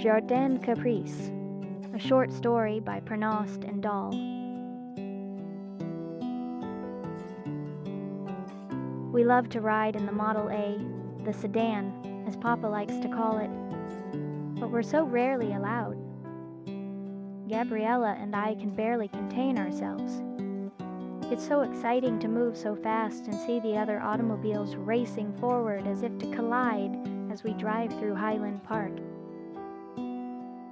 Jardin Caprice, a short story by Pernoste Dahl. We love to ride in the Model A, the sedan, as Papa likes to call it, but we're so rarely allowed. Gabriella and I can barely contain ourselves. It's so exciting to move so fast and see the other automobiles racing forward as if to collide as we drive through Highland Park.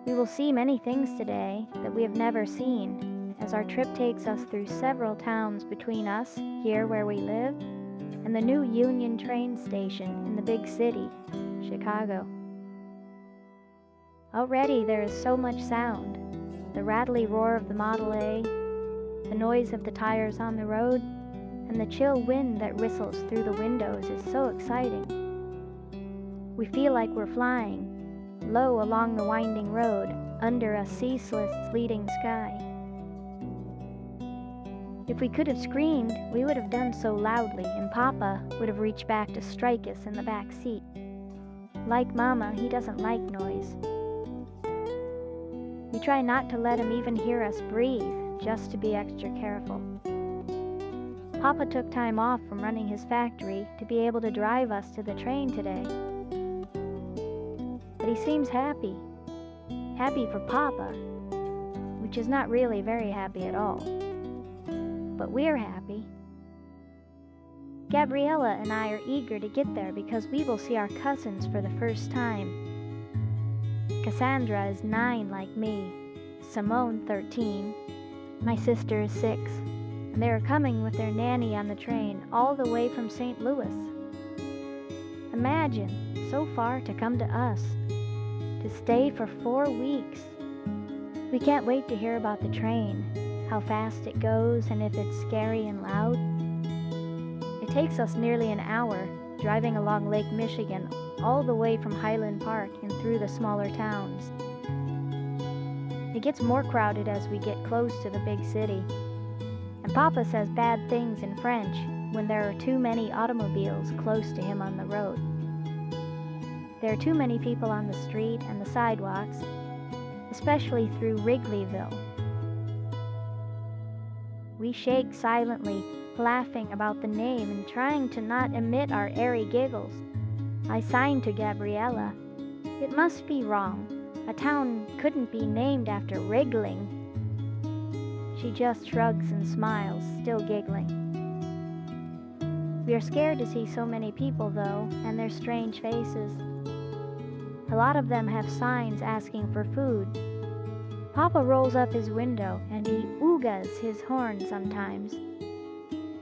We will see many things today that we have never seen, as our trip takes us through several towns between us, here where we live, and the new Union train station in the big city, Chicago. Already there is so much sound. The rattly roar of the Model A, the noise of the tires on the road, and the chill wind that whistles through the windows is so exciting. We feel like we're flying, low along the winding road, under a ceaseless, sleeting sky. If we could have screamed, we would have done so loudly, and Papa would have reached back to strike us in the back seat. Like Mama, he doesn't like noise. We try not to let him even hear us breathe, just to be extra careful. Papa took time off from running his factory to be able to drive us to the train today. But he seems happy. Happy for Papa, which is not really very happy at all. But we're happy. Gabriella and I are eager to get there because we will see our cousins for the first time. Cassandra is 9 like me, Simone 13, my sister is 6, and they are coming with their nanny on the train all the way from St. Louis. Imagine, so far to come to us, to stay for 4 weeks. We can't wait to hear about the train, how fast it goes, and if it's scary and loud. It takes us nearly an hour, driving along Lake Michigan all the way from Highland Park and through the smaller towns. It gets more crowded as we get close to the big city, and Papa says bad things in French when there are too many automobiles close to him on the road. There are too many people on the street and the sidewalks, especially through Wrigleyville. We shake silently, laughing about the name and trying to not emit our airy giggles. I sign to Gabriella. It must be wrong. A town couldn't be named after wriggling. She just shrugs and smiles, still giggling. We are scared to see so many people, though, and their strange faces. A lot of them have signs asking for food. Papa rolls up his window and he oogas his horn sometimes,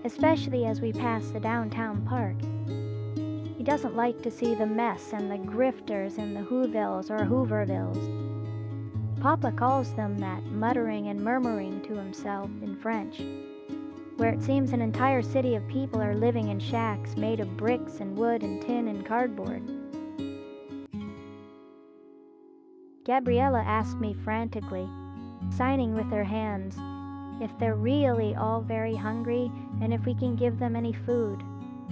especially as we pass the downtown park. He doesn't like to see the mess and the grifters in the Whovilles or Hoovervilles. Papa calls them that, muttering and murmuring to himself in French, where it seems an entire city of people are living in shacks made of bricks and wood and tin and cardboard. Gabriella asked me frantically, signing with her hands, if they're really all very hungry and if we can give them any food.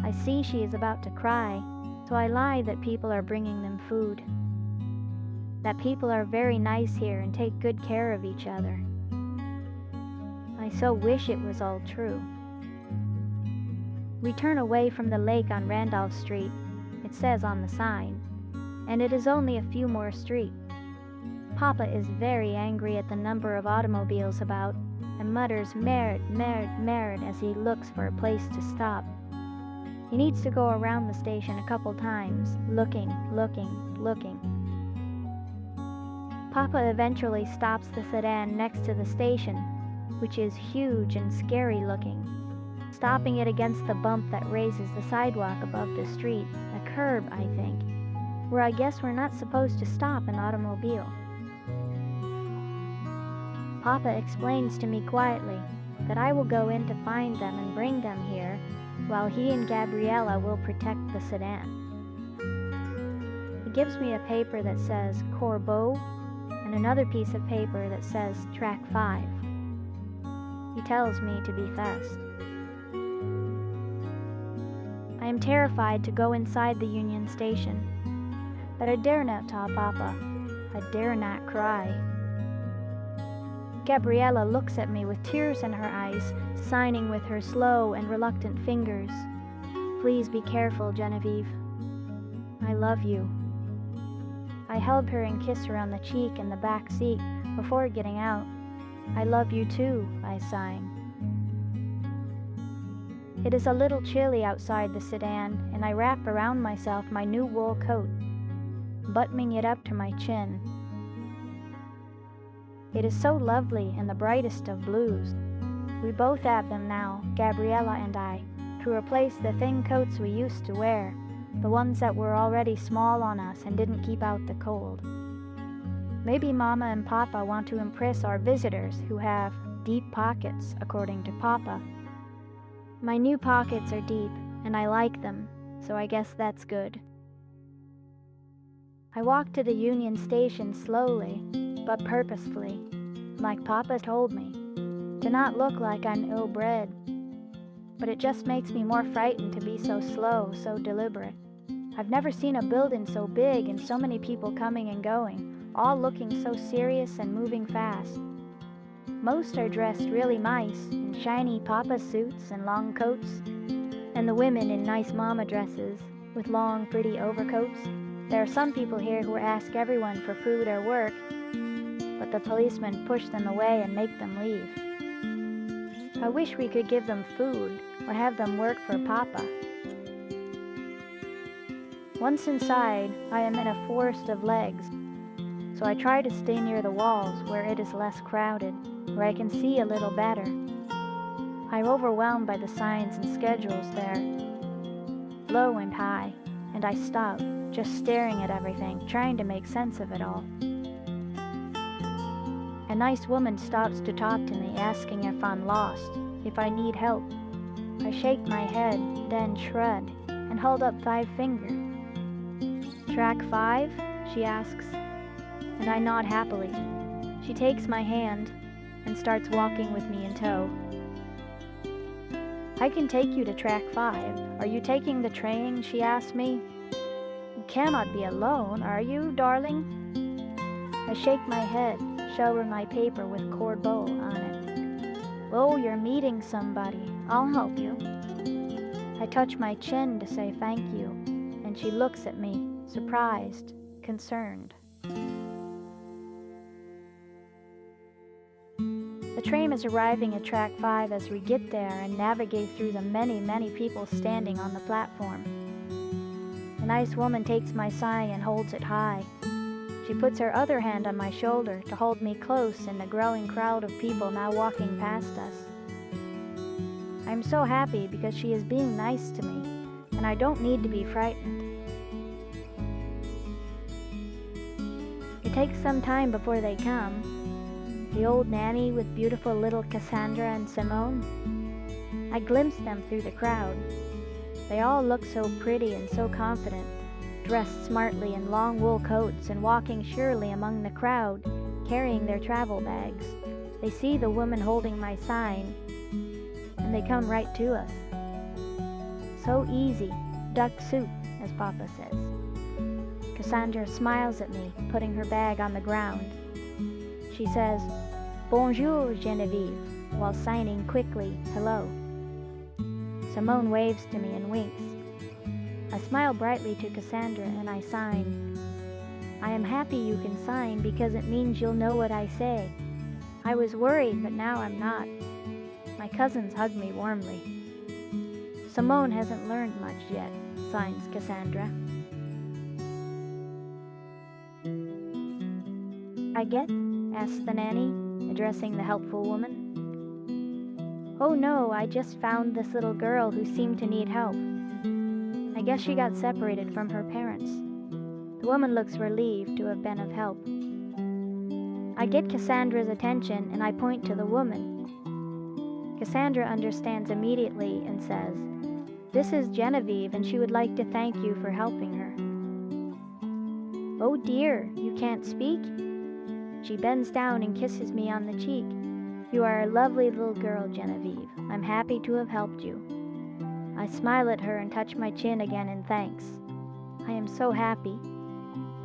I see she is about to cry, so I lie that people are bringing them food. That people are very nice here and take good care of each other. I so wish it was all true. We turn away from the lake on Randolph Street, it says on the sign, and it is only a few more streets. Papa is very angry at the number of automobiles about and mutters "Merde, merde, merde" as he looks for a place to stop. He needs to go around the station a couple times, looking. Papa eventually stops the sedan next to the station, which is huge and scary looking, stopping it against the bump that raises the sidewalk above the street, a curb, I think, where I guess we're not supposed to stop an automobile. Papa explains to me quietly that I will go in to find them and bring them here, while he and Gabriella will protect the sedan. He gives me a paper that says Corbeau and another piece of paper that says Track 5. He tells me to be fast. I am terrified to go inside the Union Station, but I dare not tell Papa. I dare not cry. Gabriella looks at me with tears in her eyes, signing with her slow and reluctant fingers. Please be careful, Genevieve. I love you. I held her and kissed her on the cheek in the back seat before getting out. I love you too, I sang. It is a little chilly outside the sedan, and I wrap around myself my new wool coat, buttoning it up to my chin. It is so lovely and the brightest of blues. We both have them now, Gabriella and I, to replace the thin coats we used to wear, the ones that were already small on us and didn't keep out the cold. Maybe Mama and Papa want to impress our visitors who have deep pockets, according to Papa. My new pockets are deep, and I like them, so I guess that's good. I walk to the Union Station slowly, but purposefully, like Papa told me, to not look like I'm ill-bred. But it just makes me more frightened to be so slow, so deliberate. I've never seen a building so big and so many people coming and going, all looking so serious and moving fast. Most are dressed really nice, in shiny Papa suits and long coats, and the women in nice mama dresses, with long, pretty overcoats. There are some people here who ask everyone for food or work, but the policemen push them away and make them leave. I wish we could give them food, or have them work for Papa. Once inside, I am in a forest of legs, so I try to stay near the walls where it is less crowded, where I can see a little better. I'm overwhelmed by the signs and schedules there, low and high, and I stop, just staring at everything, trying to make sense of it all. A nice woman stops to talk to me, asking if I'm lost, if I need help. I shake my head, then shrug, and hold up 5 fingers. Track 5? She asks, and I nod happily. She takes my hand and starts walking with me in tow. I can take you to track 5. Are you taking the train? She asked me. You cannot be alone, are you, darling? I shake my head, show her my paper with cord bow on it. Oh, you're meeting somebody. I'll help you. I touch my chin to say thank you, and she looks at me, surprised, concerned. The train is arriving at track 5 as we get there and navigate through the many, many people standing on the platform. A nice woman takes my sign and holds it high. She puts her other hand on my shoulder to hold me close in the growing crowd of people now walking past us. I'm so happy because she is being nice to me, and I don't need to be frightened. It takes some time before they come. The old nanny with beautiful little Cassandra and Simone. I glimpse them through the crowd. They all look so pretty and so confident, dressed smartly in long wool coats and walking surely among the crowd, carrying their travel bags. They see the woman holding my sign, and they come right to us. So easy, duck soup, as Papa says. Cassandra smiles at me, putting her bag on the ground. She says, "Bonjour, Genevieve," while signing quickly, "Hello." Simone waves to me and winks. I smile brightly to Cassandra and I sign. I am happy you can sign because it means you'll know what I say. I was worried, but now I'm not. My cousins hug me warmly. Simone hasn't learned much yet, signs Cassandra. I get? Asks the nanny, addressing the helpful woman. Oh no, I just found this little girl who seemed to need help. I guess she got separated from her parents. The woman looks relieved to have been of help. I get Cassandra's attention and I point to the woman. Cassandra understands immediately and says, "This is Genevieve and she would like to thank you for helping her." Oh dear, you can't speak? She bends down and kisses me on the cheek. You are a lovely little girl, Genevieve. I'm happy to have helped you. I smile at her and touch my chin again in thanks. I am so happy.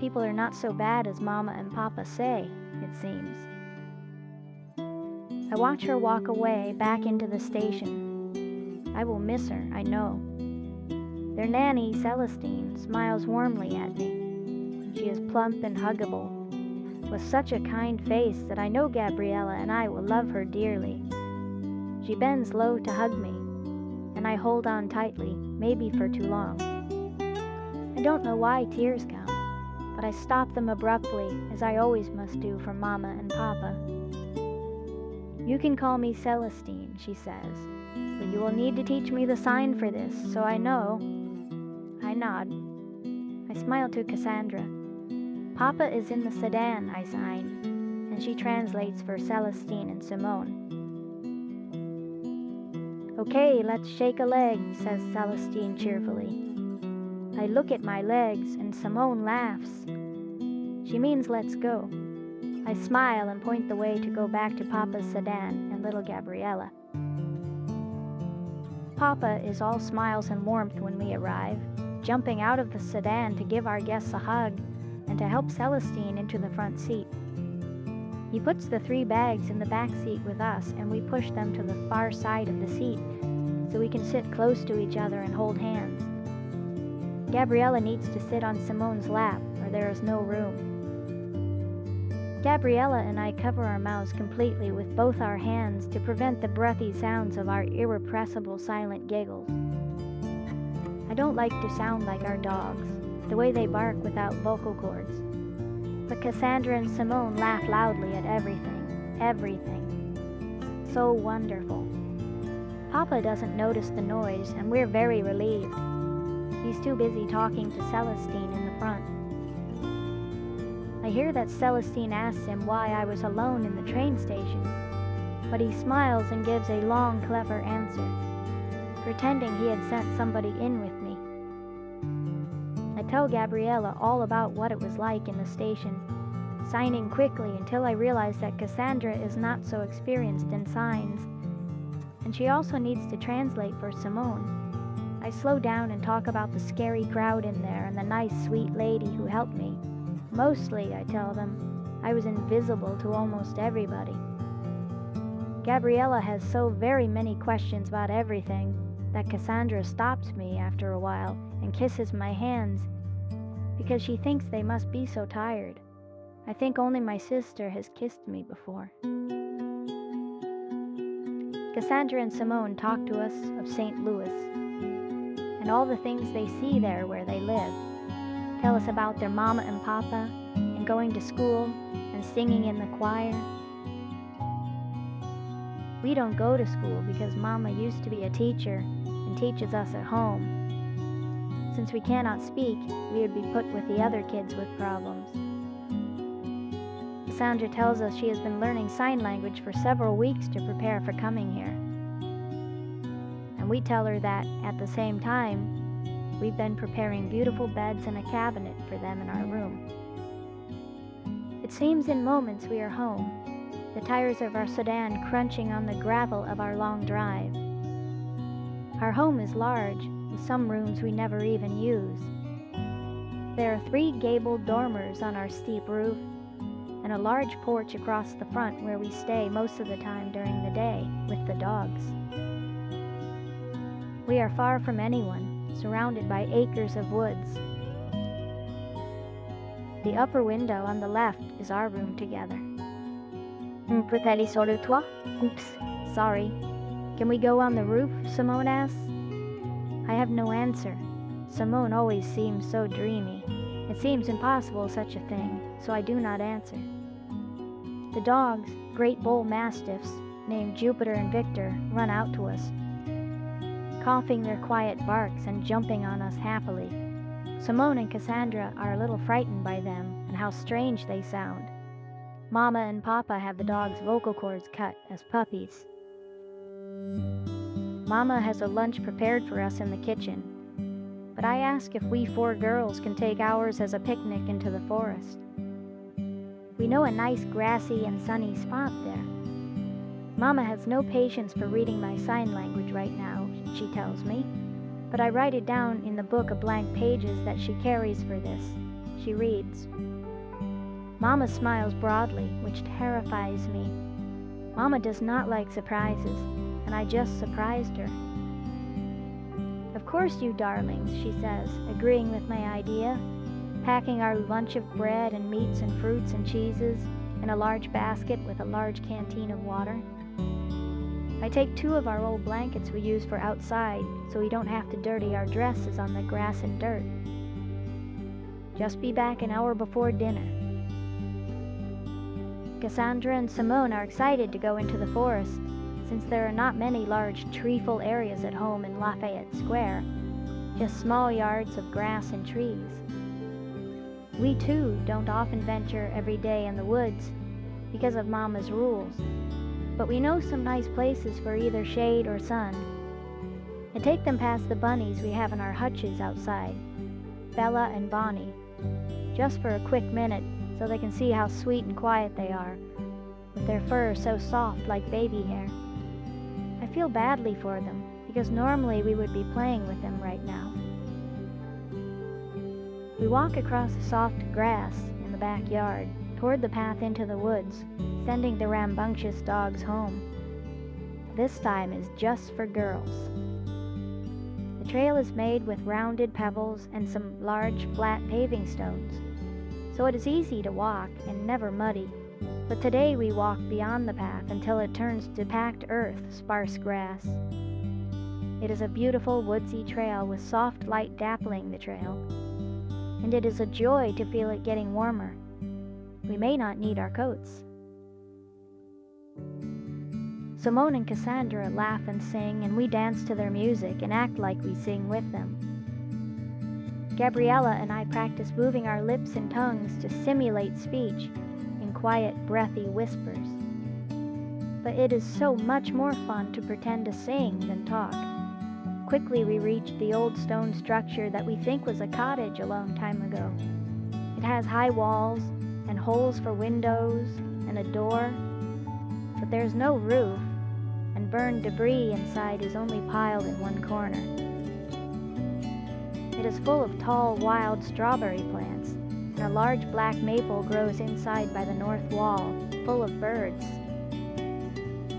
people are not so bad as Mama and Papa say, it seems. I watch her walk away back into the station. I will miss her, I know. Their nanny, Celestine, smiles warmly at me. She is plump and huggable, with such a kind face that I know Gabriella and I will love her dearly. She bends low to hug me, and I hold on tightly, maybe for too long. I don't know why tears come, but I stop them abruptly, as I always must do for Mama and Papa. You can call me Celestine, she says, but you will need to teach me the sign for this, so I know. I nod. I smile to Cassandra. Papa is in the sedan, I sign, and she translates for Celestine and Simone. Okay, let's shake a leg, says Celestine cheerfully. I look at my legs, and Simone laughs. She means let's go. I smile and point the way to go back to Papa's sedan and little Gabriella. Papa is all smiles and warmth when we arrive, jumping out of the sedan to give our guests a hug and to help Celestine into the front seat. He puts the 3 bags in the back seat with us, and we push them to the far side of the seat so we can sit close to each other and hold hands. Gabriella needs to sit on Simone's lap, or there is no room. Gabriella and I cover our mouths completely with both our hands to prevent the breathy sounds of our irrepressible silent giggles. I don't like to sound like our dogs, the way they bark without vocal cords. But Cassandra and Simone laugh loudly at everything, everything. So wonderful. Papa doesn't notice the noise, and we're very relieved. He's too busy talking to Celestine in the front. I hear that Celestine asks him why I was alone in the train station, but he smiles and gives a long, clever answer, pretending he had sent somebody in with me. I tell Gabriella all about what it was like in the station, signing quickly until I realize that Cassandra is not so experienced in signs, and she also needs to translate for Simone. I slow down and talk about the scary crowd in there and the nice, sweet lady who helped me. Mostly, I tell them, I was invisible to almost everybody. Gabriella has so very many questions about everything that Cassandra stops me after a while and kisses my hands because she thinks they must be so tired. I think only my sister has kissed me before. Cassandra and Simone talk to us of St. Louis and all the things they see there where they live. Tell us about their mama and papa, and going to school, and singing in the choir. We don't go to school because Mama used to be a teacher and teaches us at home. Since we cannot speak, we would be put with the other kids with problems. Cassandra tells us she has been learning sign language for several weeks to prepare for coming here. And we tell her that, at the same time, we've been preparing beautiful beds and a cabinet for them in our room. It seems in moments we are home, the tires of our sedan crunching on the gravel of our long drive. Our home is large, with some rooms we never even use. There are 3 gabled dormers on our steep roof, and a large porch across the front where we stay most of the time during the day with the dogs. We are far from anyone, surrounded by acres of woods. The upper window on the left is our room together. On peut aller sur le toit? Oops, sorry. Can we go on the roof? Simone asks. I have no answer. Simone always seems so dreamy. It seems impossible such a thing, so I do not answer. The dogs, great bull mastiffs, named Jupiter and Victor, run out to us, coughing their quiet barks and jumping on us happily. Simone and Cassandra are a little frightened by them and how strange they sound. Mama and Papa have the dogs' vocal cords cut as puppies. Mama has a lunch prepared for us in the kitchen, but I ask if we 4 girls can take ours as a picnic into the forest. We know a nice grassy and sunny spot there. Mama has no patience for reading my sign language right now, she tells me, but I write it down in the book of blank pages that she carries for this. She reads. Mama smiles broadly, which terrifies me. Mama does not like surprises, and I just surprised her. Of course, you darlings, she says, agreeing with my idea, packing our lunch of bread and meats and fruits and cheeses in a large basket with a large canteen of water. I take 2 of our old blankets we use for outside so we don't have to dirty our dresses on the grass and dirt. Just be back an hour before dinner. Cassandra and Simone are excited to go into the forest, since there are not many large treeful areas at home in Lafayette Square, just small yards of grass and trees. We too don't often venture every day in the woods because of Mama's rules, but we know some nice places for either shade or sun. I take them past the bunnies we have in our hutches outside, Bella and Bonnie, just for a quick minute so they can see how sweet and quiet they are, with their fur so soft like baby hair. I feel badly for them, because normally we would be playing with them right now. We walk across the soft grass in the backyard, toward the path into the woods, sending the rambunctious dogs home. This time is just for girls. The trail is made with rounded pebbles and some large flat paving stones, so it is easy to walk and never muddy. But today we walk beyond the path until it turns to packed earth, sparse grass. It is a beautiful woodsy trail with soft light dappling the trail, and it is a joy to feel it getting warmer. We may not need our coats. Simone and Cassandra laugh and sing, and we dance to their music and act like we sing with them. Gabriella and I practice moving our lips and tongues to simulate speech in quiet, breathy whispers. But it is so much more fun to pretend to sing than talk. Quickly we reach the old stone structure that we think was a cottage a long time ago. It has high walls and holes for windows and a door, but there's no roof, and burned debris inside is only piled in one corner. It is full of tall, wild strawberry plants, and a large black maple grows inside by the north wall, full of birds.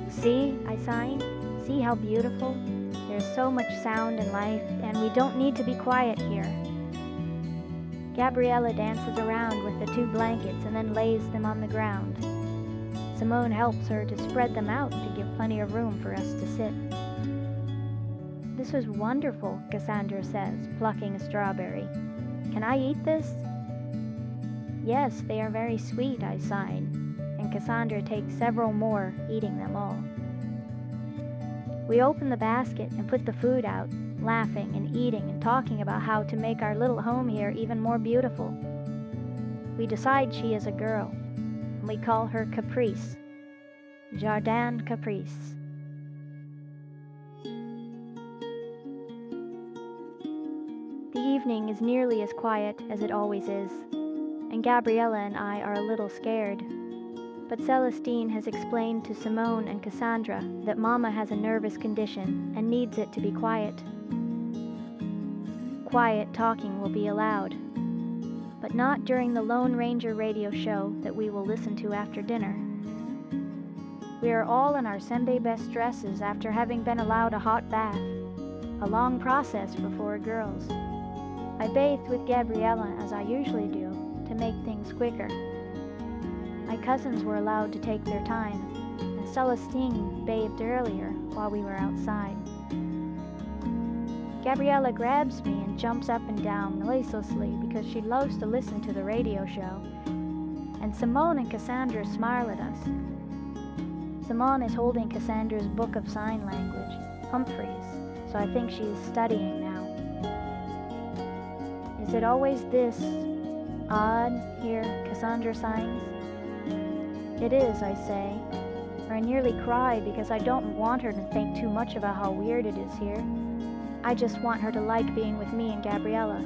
See, I sigh, see how beautiful? There's so much sound and life, and we don't need to be quiet here. Gabriella dances around with the 2 blankets and then lays them on the ground. Simone helps her to spread them out to give plenty of room for us to sit. This was wonderful, Cassandra says, plucking a strawberry. Can I eat this? Yes, they are very sweet, I sighed, and Cassandra takes several more, eating them all. We open the basket and put the food out, laughing and eating and talking about how to make our little home here even more beautiful. We decide she is a girl, and we call her Caprice, Jardin Caprice. The evening is nearly as quiet as it always is, and Gabriella and I are a little scared. But Celestine has explained to Simone and Cassandra that Mama has a nervous condition and needs it to be quiet. Quiet talking will be allowed, but not during the Lone Ranger radio show that we will listen to after dinner. We are all in our Sunday best dresses after having been allowed a hot bath, a long process for 4 girls. I bathed with Gabriella as I usually do to make things quicker. My cousins were allowed to take their time, and Celestine bathed earlier while we were outside. Gabriella grabs me and jumps up and down noiselessly because she loves to listen to the radio show, and Simone and Cassandra smile at us. Simone is holding Cassandra's book of sign language, Humphrey's, so I think she is studying now. Is it always this odd here, Cassandra signs? It is, I say, or I nearly cry because I don't want her to think too much about how weird it is here. I just want her to like being with me and Gabriella.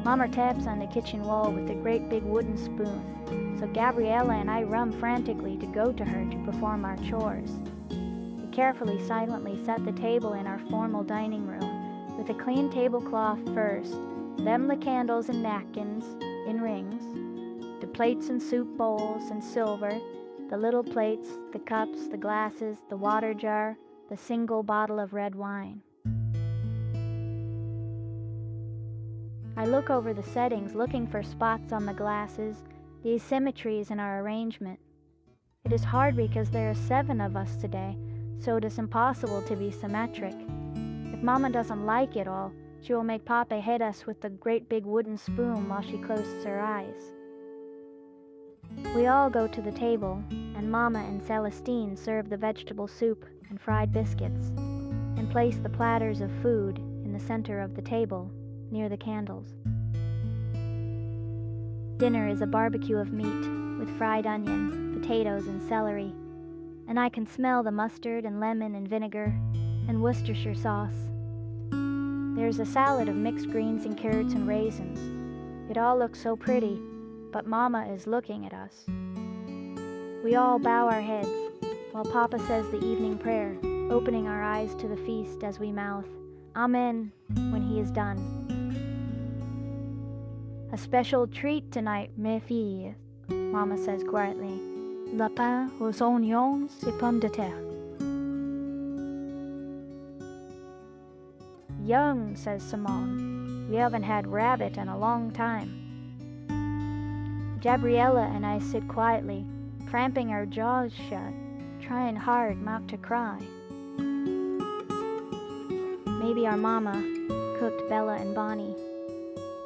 Mama taps on the kitchen wall with a great big wooden spoon, so Gabriella and I run frantically to go to her to perform our chores. We carefully, silently set the table in our formal dining room, with a clean tablecloth first, Them the candles and napkins in rings, the plates and soup bowls and silver, the little plates, the cups, the glasses, the water jar, the single bottle of red wine. I look over the settings, looking for spots on the glasses, the asymmetries in our arrangement. It is hard because there are 7 of us today, so it is impossible to be symmetric. If Mama doesn't like it all, she will make Papa hit us with the great big wooden spoon while she closes her eyes. We all go to the table, and Mama and Celestine serve the vegetable soup and fried biscuits, and place the platters of food in the center of the table, near the candles. Dinner is a barbecue of meat with fried onion, potatoes, and celery, and I can smell the mustard and lemon and vinegar and Worcestershire sauce. There's a salad of mixed greens and carrots and raisins. It all looks so pretty, but Mama is looking at us. We all bow our heads while Papa says the evening prayer, opening our eyes to the feast as we mouth Amen when he is done. A special treat tonight, mes filles, Mama says quietly. Lapin aux oignons et pommes de terre. Young, says Simone. We haven't had rabbit in a long time. Gabriella and I sit quietly, cramping our jaws shut, trying hard not to cry. Maybe our Mama cooked Bella and Bonnie.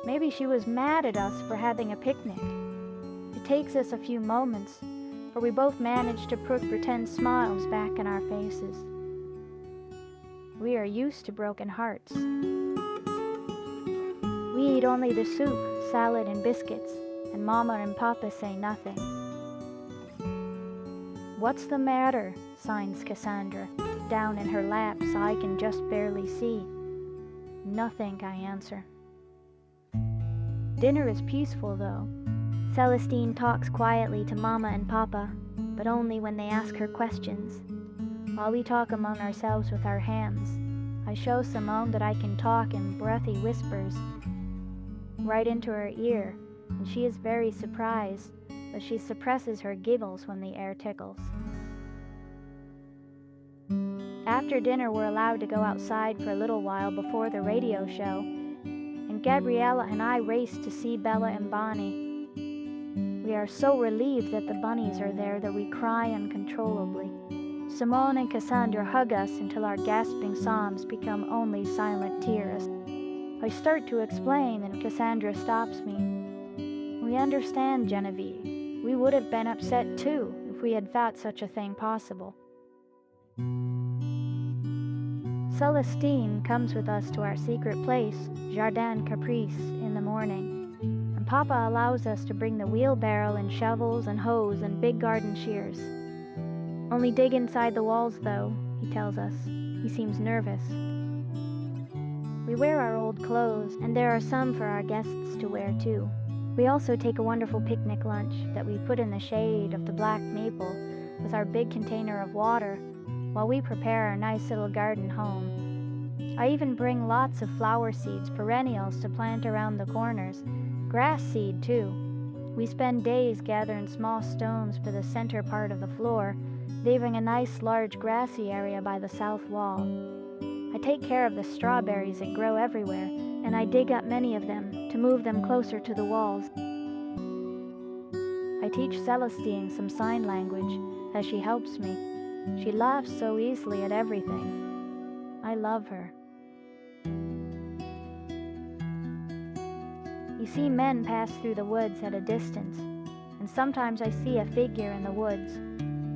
Maybe she was mad at us for having a picnic. It takes us a few moments, for we both manage to put pretend smiles back in our faces. We are used to broken hearts. We eat only the soup, salad, and biscuits, and Mama and Papa say nothing. What's the matter? Signs Cassandra, down in her lap so I can just barely see. Nothing, I answer. Dinner is peaceful, though. Celestine talks quietly to Mama and Papa, but only when they ask her questions. While we talk among ourselves with our hands, I show Simone that I can talk in breathy whispers right into her ear, and she is very surprised, but she suppresses her giggles when the air tickles. After dinner, we're allowed to go outside for a little while before the radio show, and Gabriella and I race to see Bella and Bonnie. We are so relieved that the bunnies are there that we cry uncontrollably. Simone and Cassandra hug us until our gasping sobs become only silent tears. I start to explain, and Cassandra stops me. We understand, Genevieve. We would have been upset too if we had thought such a thing possible. Celestine comes with us to our secret place, Jardin Caprice, in the morning, and Papa allows us to bring the wheelbarrow and shovels and hoes and big garden shears. Only dig inside the walls, though, he tells us. He seems nervous. We wear our old clothes, and there are some for our guests to wear, too. We also take a wonderful picnic lunch that we put in the shade of the black maple with our big container of water while we prepare our nice little garden home. I even bring lots of flower seeds, perennials to plant around the corners. Grass seed, too. We spend days gathering small stones for the center part of the floor, leaving a nice large grassy area by the south wall. I take care of the strawberries that grow everywhere, and I dig up many of them to move them closer to the walls. I teach Celestine some sign language as she helps me. She laughs so easily at everything. I love her. You see men pass through the woods at a distance, and sometimes I see a figure in the woods.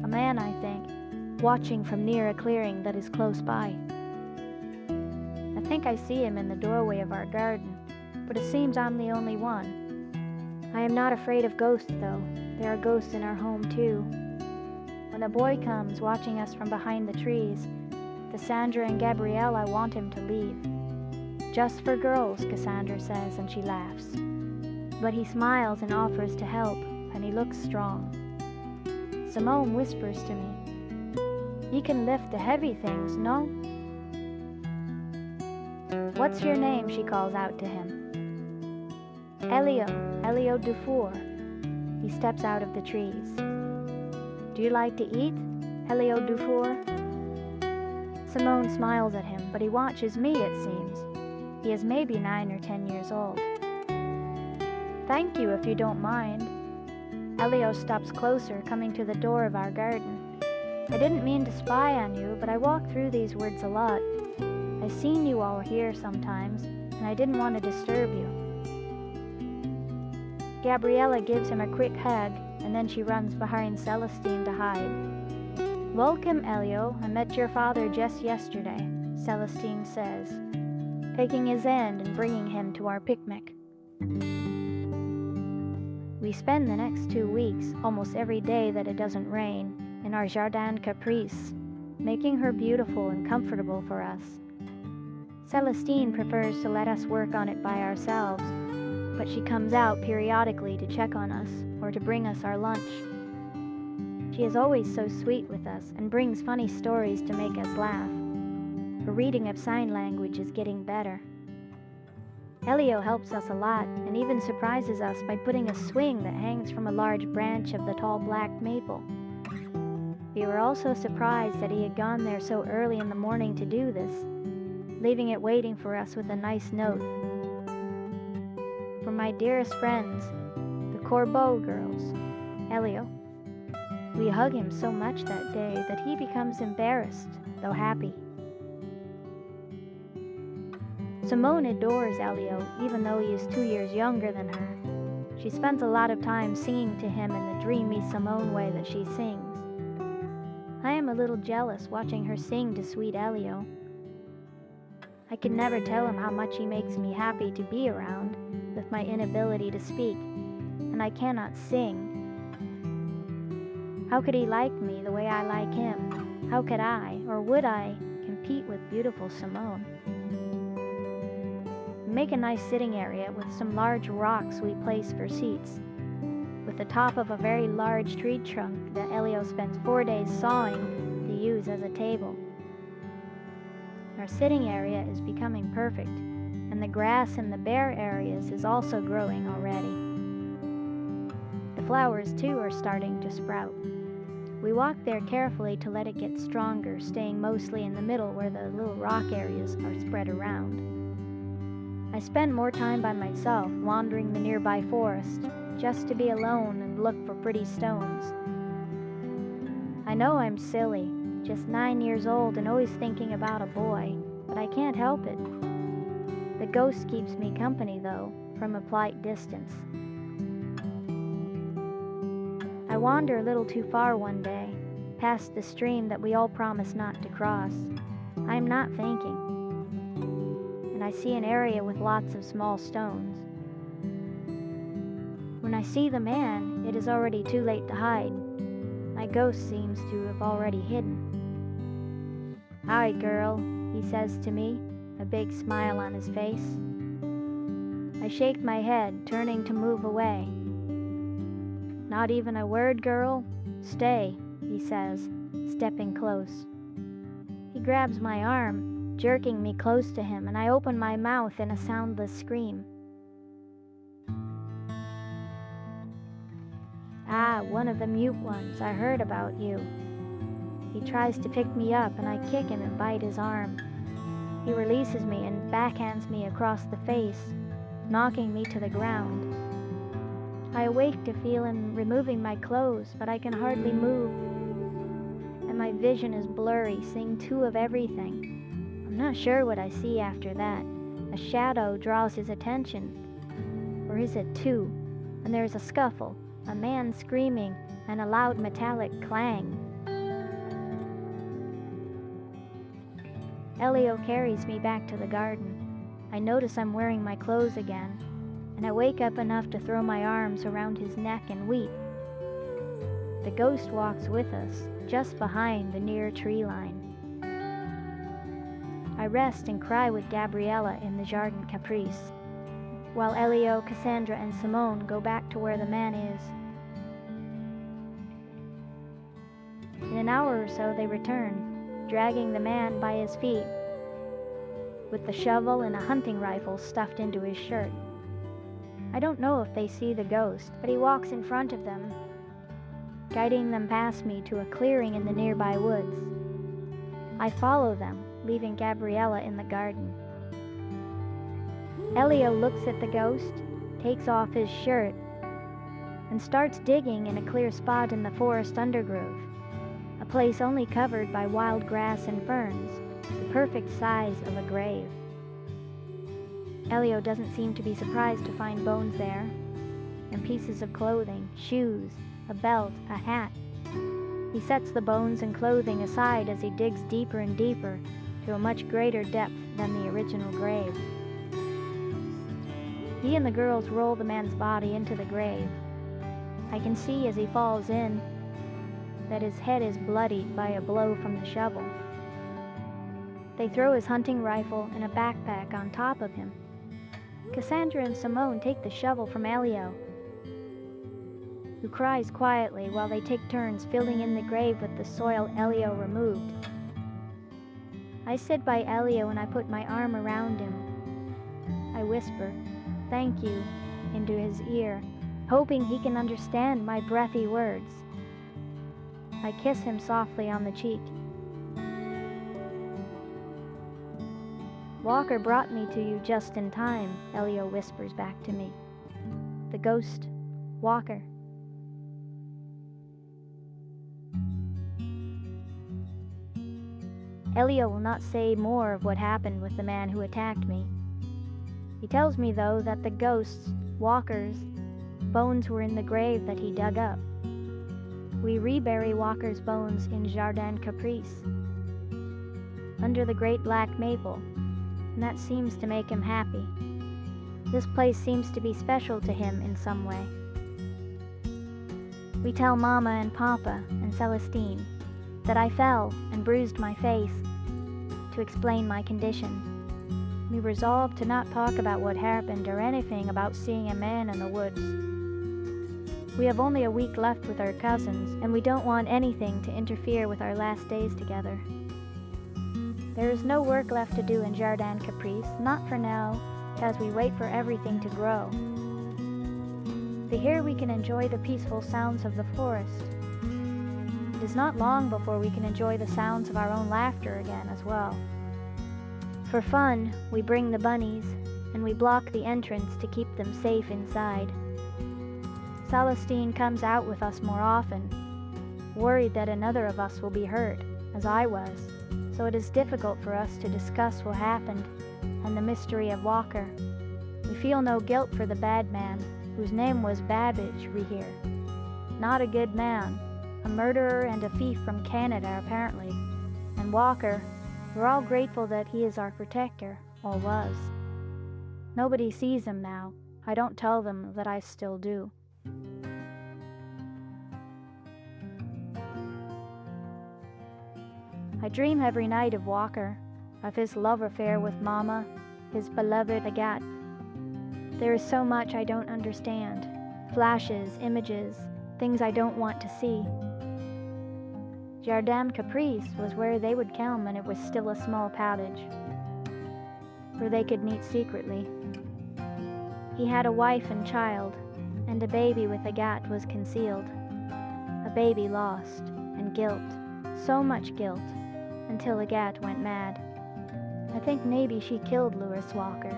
A man, I think, watching from near a clearing that is close by. I think I see him in the doorway of our garden, but it seems I'm the only one. I am not afraid of ghosts, though. There are ghosts in our home, too. When a boy comes watching us from behind the trees, Cassandra and Gabriella want him to leave. Just for girls, Cassandra says, and she laughs. But he smiles and offers to help, and he looks strong. Simone whispers to me, "You can lift the heavy things, no?" "What's your name?" she calls out to him. Elio Dufour. He steps out of the trees. Do you like to eat, Elio Dufour? Simone smiles at him, but he watches me, it seems. He is maybe 9 or 10 years old. Thank you, if you don't mind. Elio stops closer, coming to the door of our garden. I didn't mean to spy on you, but I walk through these woods a lot. I've seen you all here sometimes, and I didn't want to disturb you. Gabriella gives him a quick hug, and then she runs behind Celestine to hide. Welcome, Elio. I met your father just yesterday, Celestine says, taking his hand and bringing him to our picnic. We spend the next 2 weeks, almost every day that it doesn't rain, in our Jardin Caprice, making her beautiful and comfortable for us. Celestine prefers to let us work on it by ourselves, but she comes out periodically to check on us or to bring us our lunch. She is always so sweet with us and brings funny stories to make us laugh. Her reading of sign language is getting better. Elio helps us a lot and even surprises us by putting a swing that hangs from a large branch of the tall black maple. We were also surprised that he had gone there so early in the morning to do this, leaving it waiting for us with a nice note. For my dearest friends, the Corbeau girls, Elio. We hug him so much that day that he becomes embarrassed, though happy. Simone adores Elio, even though he is 2 years younger than her. She spends a lot of time singing to him in the dreamy Simone way that she sings. I am a little jealous watching her sing to sweet Elio. I can never tell him how much he makes me happy to be around, with my inability to speak, and I cannot sing. How could he like me the way I like him? How could I, or would I, compete with beautiful Simone? We make a nice sitting area with some large rocks we place for seats, with the top of a very large tree trunk that Elio spends 4 days sawing to use as a table. Our sitting area is becoming perfect, and the grass in the bare areas is also growing already. The flowers, too, are starting to sprout. We walk there carefully to let it get stronger, staying mostly in the middle where the little rock areas are spread around. I spend more time by myself, wandering the nearby forest, just to be alone and look for pretty stones. I know I'm silly, just 9 years old and always thinking about a boy, but I can't help it. The ghost keeps me company, though, from a polite distance. I wander a little too far one day, past the stream that we all promised not to cross. I am not thinking, and I see an area with lots of small stones. When I see the man, it is already too late to hide. My ghost seems to have already hidden. "Hi, girl," he says to me, a big smile on his face. I shake my head, turning to move away. "Not even a word, girl? Stay," he says, stepping close. He grabs my arm, jerking me close to him, and I open my mouth in a soundless scream. "Ah, one of the mute ones. I heard about you." He tries to pick me up, and I kick him and bite his arm. He releases me and backhands me across the face, knocking me to the ground. I awake to feel him removing my clothes, but I can hardly move, and my vision is blurry, seeing 2 of everything. I'm not sure what I see after that. A shadow draws his attention, or is it 2? And there's a scuffle, a man screaming, and a loud metallic clang. Elio carries me back to the garden. I notice I'm wearing my clothes again, and I wake up enough to throw my arms around his neck and weep. The ghost walks with us, just behind the near tree line. I rest and cry with Gabriella in the Jardin Caprice, while Elio, Cassandra, and Simone go back to where the man is. In an hour or so they return, dragging the man by his feet, with the shovel and a hunting rifle stuffed into his shirt. I don't know if they see the ghost, but he walks in front of them, guiding them past me to a clearing in the nearby woods. I follow them, leaving Gabriella in the garden. Elio looks at the ghost, takes off his shirt, and starts digging in a clear spot in the forest undergrowth, a place only covered by wild grass and ferns, the perfect size of a grave. Elio doesn't seem to be surprised to find bones there, and pieces of clothing, shoes, a belt, a hat. He sets the bones and clothing aside as he digs deeper and deeper to a much greater depth than the original grave. He and the girls roll the man's body into the grave. I can see as he falls in that his head is bloodied by a blow from the shovel. They throw his hunting rifle and a backpack on top of him. Cassandra and Simone take the shovel from Elio, who cries quietly while they take turns filling in the grave with the soil Elio removed. I sit by Elio and I put my arm around him. I whisper, "Thank you," into his ear, hoping he can understand my breathy words. I kiss him softly on the cheek. "Walker brought me to you just in time," Elio whispers back to me. "The ghost, Walker." Elio will not say more of what happened with the man who attacked me. He tells me, though, that the ghost's, Walker's, bones were in the grave that he dug up. We rebury Walker's bones in Jardin Caprice, under the great black maple, and that seems to make him happy. This place seems to be special to him in some way. We tell Mama and Papa and Celestine that I fell and bruised my face to explain my condition. We resolve to not talk about what happened or anything about seeing a man in the woods. We have only a week left with our cousins, and we don't want anything to interfere with our last days together. There is no work left to do in Jardin Caprice, not for now, as we wait for everything to grow. For here we can enjoy the peaceful sounds of the forest. It is not long before we can enjoy the sounds of our own laughter again as well. For fun, we bring the bunnies, and we block the entrance to keep them safe inside. Celestine comes out with us more often, worried that another of us will be hurt, as I was, so it is difficult for us to discuss what happened and the mystery of Walker. We feel no guilt for the bad man, whose name was Babbage, we hear. Not a good man, a murderer and a thief from Canada apparently, and Walker, we're all grateful that he is our protector, or was. Nobody sees him now. I don't tell them that I still do. I dream every night of Walker, of his love affair with Mama, his beloved Agathe. There is so much I don't understand. Flashes, images, things I don't want to see. Jardin Caprice was where they would come when it was still a small cottage, where they could meet secretly. He had a wife and child, and a baby with Agathe was concealed. A baby lost, and guilt, so much guilt, until Agathe went mad. I think maybe she killed Louis Walker.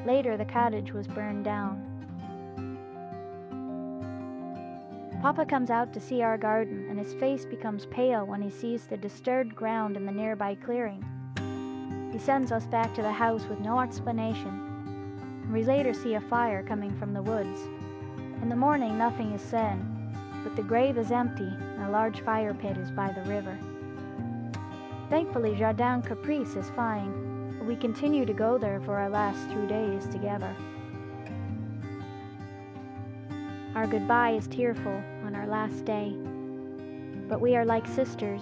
Later the cottage was burned down. Papa comes out to see our garden, and his face becomes pale when he sees the disturbed ground in the nearby clearing. He sends us back to the house with no explanation. We later see a fire coming from the woods. In the morning nothing is said, but the grave is empty and a large fire pit is by the river. Thankfully, Jardin Caprice is fine, but we continue to go there for our last 2 days together. Our goodbye is tearful on our last day, but we are like sisters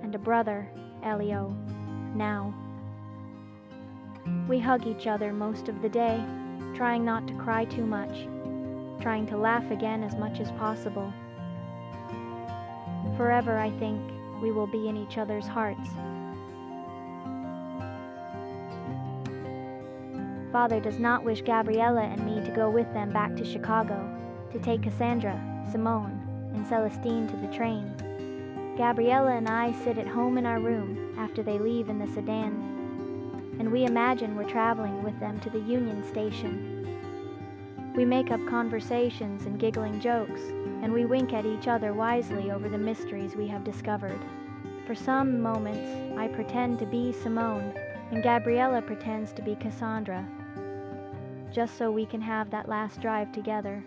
and a brother, Elio, now. We hug each other most of the day, trying not to cry too much, trying to laugh again as much as possible. Forever, I think, we will be in each other's hearts. Father does not wish Gabriella and me to go with them back to Chicago to take Cassandra, Simone, and Celestine to the train. Gabriella and I sit at home in our room after they leave in the sedan, and we imagine we're traveling with them to the Union Station. We make up conversations and giggling jokes, and we wink at each other wisely over the mysteries we have discovered. For some moments, I pretend to be Simone, and Gabriella pretends to be Cassandra, just so we can have that last drive together.